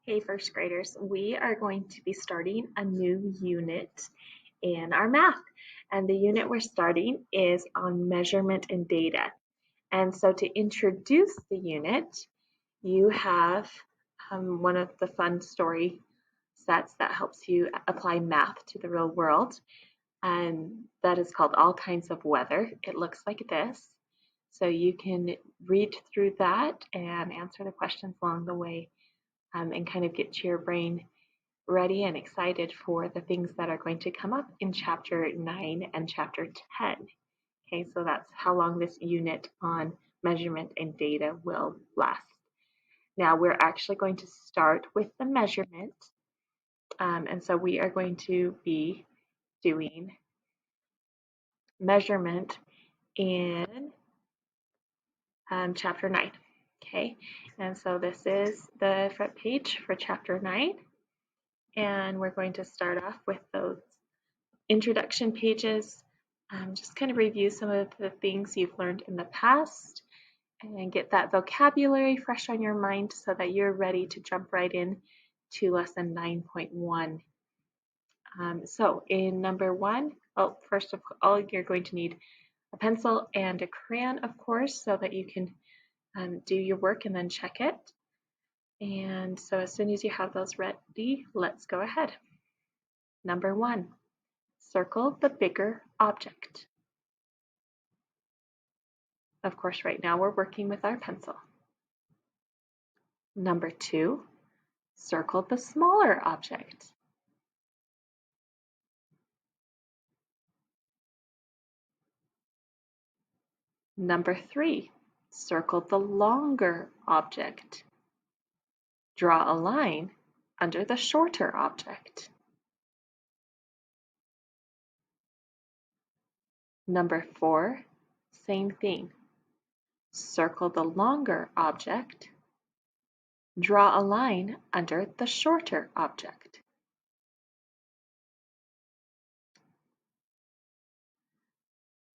Hey, first graders, we are going to be starting a new unit in our math. And the unit we're starting is on measurement and data. And so to introduce the unit, you have one of the fun story sets that helps you apply math to the real world. And that is called All Kinds of Weather. It looks like this. So you can read through that and answer the questions along the way and kind of get your brain ready and excited for the things that are going to come up in chapter 9 and chapter 10. Okay, so that's how long this unit on measurement and data will last. Now we're actually going to start with the measurement. And so we are going to be doing measurement in chapter 9. Okay, and so this is the front page for chapter 9. And we're going to start off with those introduction pages. Just kind of review some of the things you've learned in the past and get that vocabulary fresh on your mind so that you're ready to jump right in to lesson 9.1. So in number 1, first of all, you're going to need a pencil and a crayon, of course, so that you can do your work and then check it. And so as soon as you have those ready, let's go ahead. Number 1, circle the bigger object. Of course, right now we're working with our pencil. Number 2, circle the smaller object. Number 3, circle the longer object. Draw a line under the shorter object. Number 4, same thing. Circle the longer object. Draw a line under the shorter object.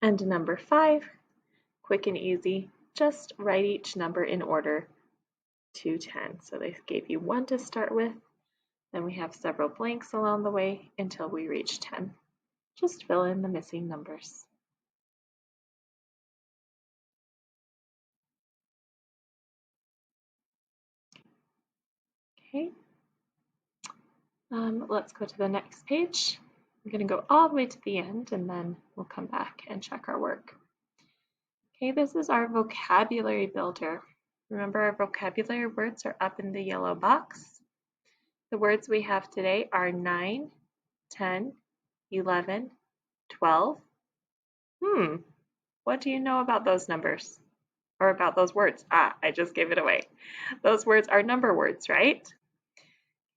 And number 5, quick and easy, just write each number in order to 10. So they gave you 1 to start with, then we have several blanks along the way until we reach 10. Just fill in the missing numbers. Okay, let's go to the next page. I'm going to go all the way to the end and then we'll come back and check our work. Okay, this is our vocabulary builder. Remember, our vocabulary words are up in the yellow box. The words we have today are 9, 10, 11, 12. What do you know about those numbers? Or about those words? I just gave it away. Those words are number words, right?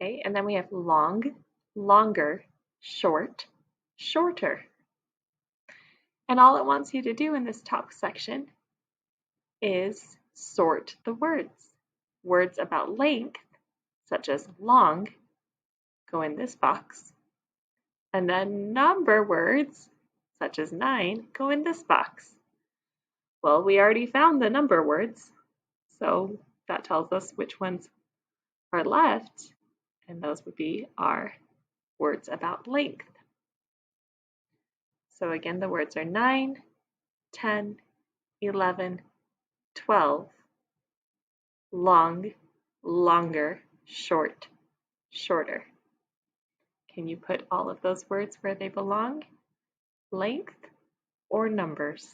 Okay, and then we have long, longer, short, shorter. And all it wants you to do in this top section is sort the words. Words about length, such as long, go in this box. And then number words, such as 9, go in this box. Well, we already found the number words, so that tells us which ones are left, and those would be our words about length. So again, the words are 9, 10, 11, 12, long, longer, short, shorter. Can you put all of those words where they belong? Length or numbers?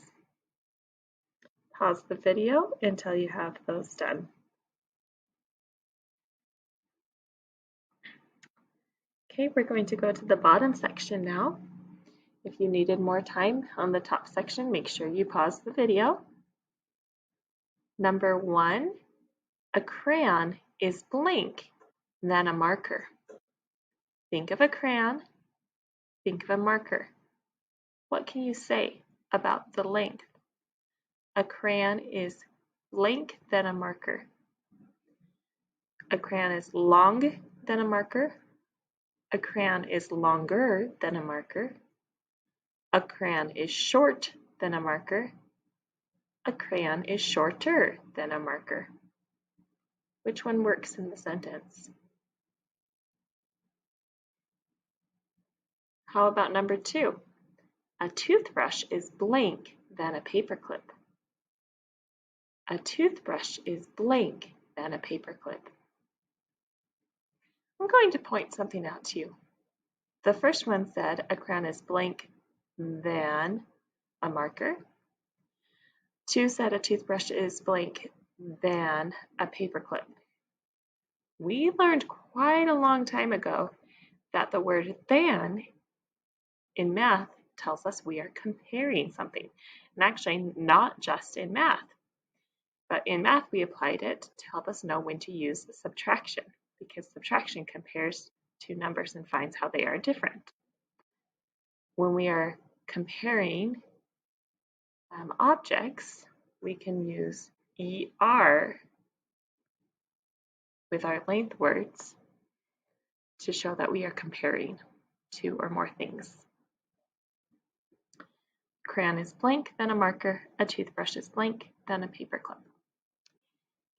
Pause the video until you have those done. Okay, we're going to go to the bottom section now. If you needed more time on the top section, make sure you pause the video. Number 1, a crayon is blank than a marker. Think of a crayon, think of a marker. What can you say about the length? A crayon is blank than a marker. A crayon is long than a marker. A crayon is longer than a marker. A crayon is short than a marker. A crayon is shorter than a marker. Which one works in the sentence? How about number 2? A toothbrush is blank than a paperclip. A toothbrush is blank than a paperclip. I'm going to point something out to you. The first one said a crayon is blank than a marker. 2 said a toothbrush is blank than a paperclip. We learned quite a long time ago that the word than in math tells us we are comparing something. And actually, not just in math, but in math we applied it to help us know when to use subtraction, because subtraction compares two numbers and finds how they are different. When we are comparing objects, we can use ER with our length words to show that we are comparing two or more things. Crayon is blank, then a marker. A toothbrush is blank, then a paperclip.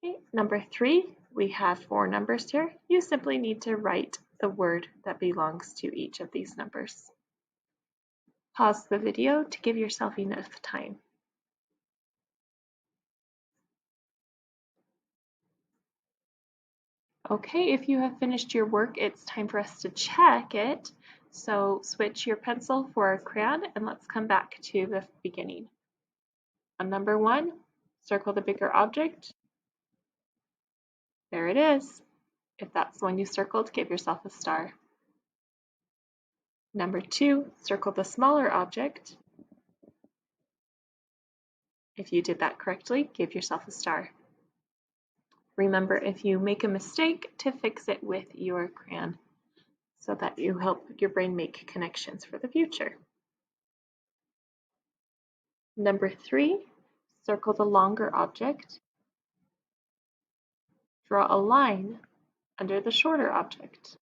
Okay, number 3, we have 4 numbers here. You simply need to write the word that belongs to each of these numbers. Pause the video to give yourself enough time. Okay, if you have finished your work, it's time for us to check it. So switch your pencil for a crayon and let's come back to the beginning. On number 1, circle the bigger object. There it is. If that's the one you circled, give yourself a star. Number 2, circle the smaller object. If you did that correctly, give yourself a star. Remember, if you make a mistake, to fix it with your crayon so that you help your brain make connections for the future. Number 3, circle the longer object. Draw a line under the shorter object.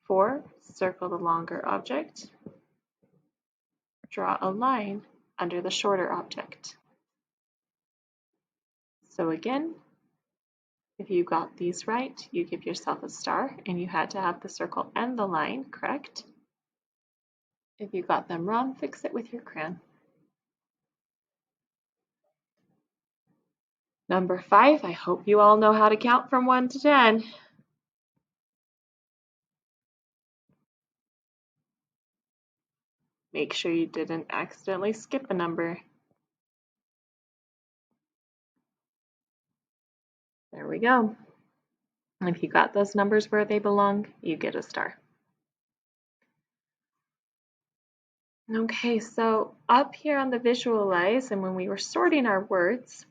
4, circle the longer object. Draw a line under the shorter object. So again, if you got these right, you give yourself a star, and you had to have the circle and the line correct. If you got them wrong, fix it with your crayon. Number 5, I hope you all know how to count from 1 to 10. Make sure you didn't accidentally skip a number. There we go. If you got those numbers where they belong, you get a star. Okay, so up here on the visualize, and when we were sorting our words,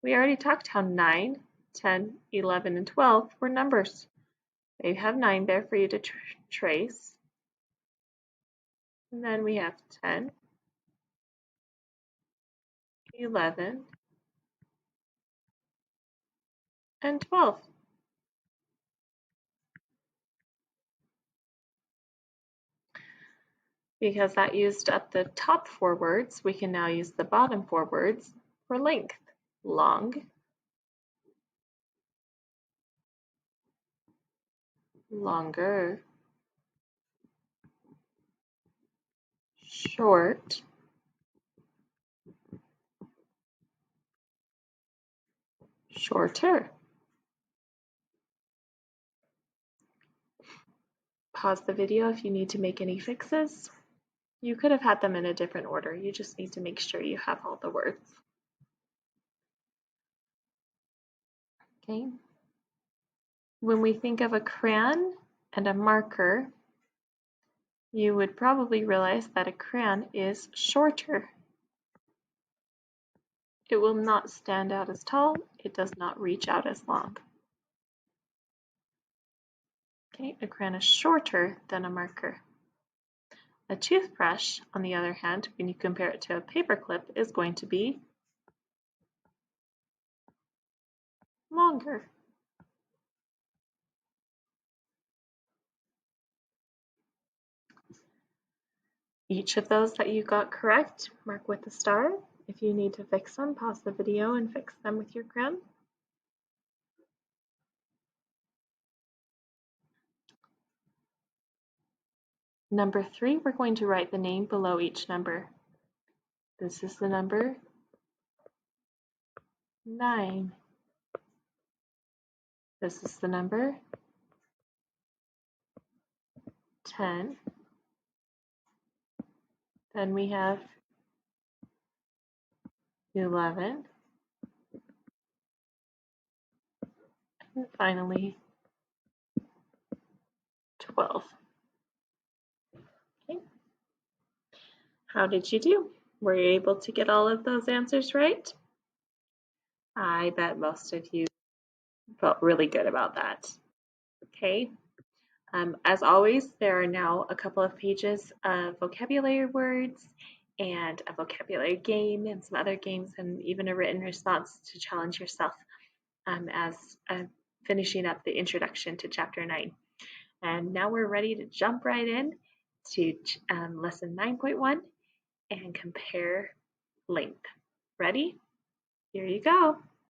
we already talked how 9, 10, 11, and 12 were numbers. They have 9 there for you to trace. And then we have 10, 11, and 12. Because that used up the top 4 words, we can now use the bottom 4 words for length. Long, longer, short, shorter. Pause the video if you need to make any fixes. You could have had them in a different order. You just need to make sure you have all the words. Okay. When we think of a crayon and a marker, you would probably realize that a crayon is shorter. It will not stand out as tall. It does not reach out as long. Okay, a crayon is shorter than a marker. A toothbrush, on the other hand, when you compare it to a paperclip, is going to be longer. Each of those that you got correct, mark with a star. If you need to fix them, pause the video and fix them with your crayon. Number 3, we're going to write the name below each number. This is the number 9. This is the number 10. Then we have 11. And finally 12. Okay. How did you do? Were you able to get all of those answers right? I bet most of you felt really good about that. Okay. As always, there are now a couple of pages of vocabulary words and a vocabulary game and some other games and even a written response to challenge yourself as finishing up the introduction to chapter 9. And now we're ready to jump right in to lesson 9.1 and compare length. Ready? Here you go.